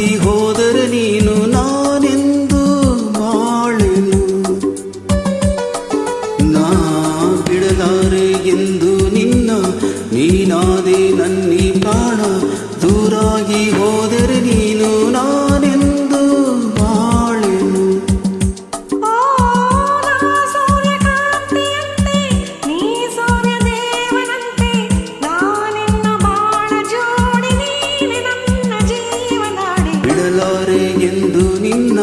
ದೂರಾಗಿ ಹೋದರೆ ನೀನು ನಾನೆಂದು ಬಾಳೆನು. ನಾ ಬಿಡಲಾರೆ ಎಂದು ನಿನ್ನ, ನೀನಾದೆ ನನ್ನಿ ಪ್ರಾಣ. ದೂರಾಗಿ ಹೋದರೆ ನೀನು ನಾನೆಂದು ಬಾಳೆನು. ಬಿಡಲಾರೆ ಎಂದು ನಿನ್ನ,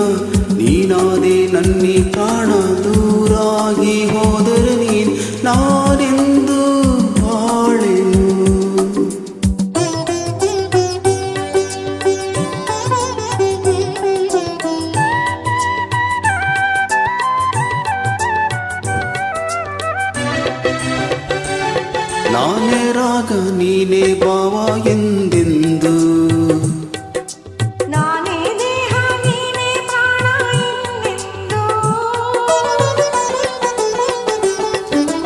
ನೀನಾದೆ ನನ್ನಿ ಪ್ರಾಣ. ದೂರಾಗಿ ಹೋದರೆ ನೀನು ನಾನೆಂದು ಬಾಳೆನು. ನಾನೇ ರಾಗ ನೀನೇ ಭಾವ ಎಂದೆಂದು, ನಾನೇ ದೇಹ ನೀನೇ ಪ್ರಾಣ ಎಂದೆಂದು,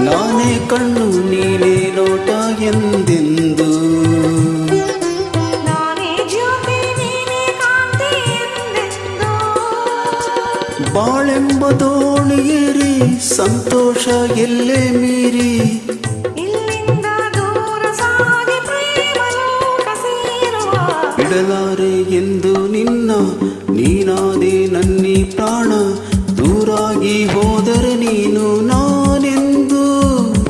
ನಾನೇ ಕಣ್ಣು ನೀನೇ ನೋಟ ಎಂದೆಂದು, ನಾನೇ ಜ್ಯೋತಿ ನೀನೇ ಕಾಂತಿ ಎಂದೆಂದು. ಬಾಳೆಂಬ ದೋಣಿಯೇರಿ ಸಂತೋಷ ಎಲ್ಲೇ ಮೀರಿ, ಇಲ್ಲಿಂದ ದೂರ ಸಾಗಿ ಪ್ರೇಮ ಲೋಕ ಸೇರುವ. ಬಿಡಲಾರೆ ಎಂದು ನಿನ್ನ, ನೀನಾದೆ ನನ್ನಿ ಪ್ರಾಣ. ದೂರಾಗಿ ಹೋದರೆ ನೀನು ನಾನೆಂದು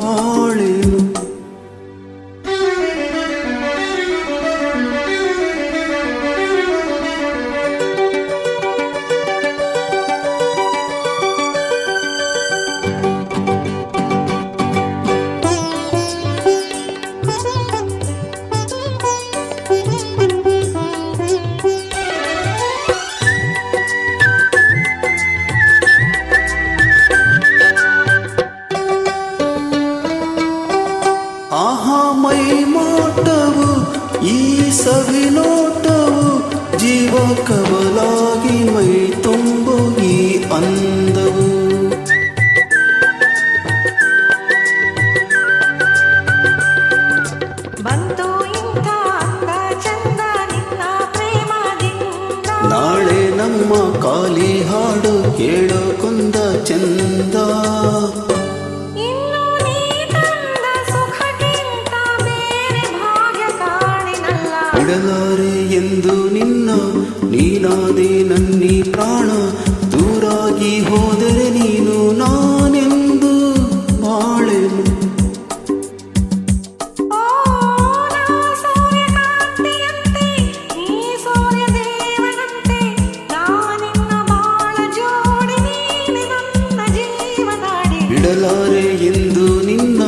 ಬಾಳೆನು. ಆಹಾ ಮೈ ಮಾಟವು ಈ ಸವಿ ನೋಟವು, ಜೀವ ಕವಲಾಗಿ ಮೈ ತುಂಬು ಈ ಅಂದವು. ಬಂತು ಇಂಥ ಅಂದ ಚಂದ ನಿನ್ನ ಪ್ರೇಮದಿಂದ. ನಾಳೆ ನಮ್ಮ ಕಾಲಿ ಹಾಡು ಕೇಳೋ ಕುಂದ ಚಂದ. ಇನ್ನು ನೀ ತಂದ ಸುಖಕ್ಕಿಂತ ಬೇರೆ ಭಾಗ್ಯ ಕಾಣಿನಲ್ಲ. ಬಿಡಲಾರೆ ಎಂದು ನಿನ್ನ, ನೀನಾದೆ ನನ್ನಿ ಪ್ರಾಣ. ದೂರಾಗಿ ಹೋದರೆ ನೀನು ನಾನೆಂದು ಬಾಳೆನು. ಓ ನಾ ಸೂರ್ಯಕಾಂತಿಯಂತೆ, ನೀ ಸೂರ್ಯ ದೇವನಂತೆ. ನಾನಿನ್ನ ಬಾಳ ಜೋಡಿ, ನೀನೆ ನನ್ನ ಜೀವನಾಡಿ. ಬಿಡಲಾರೆ ಎಂದು ನಿನ್ನ,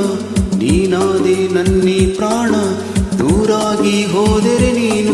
ನೀನಾದೆ ನನ್ನಿ ಪ್ರಾಣ. ದೂರಾಗಿ ಹೋದರೆ ನೀನು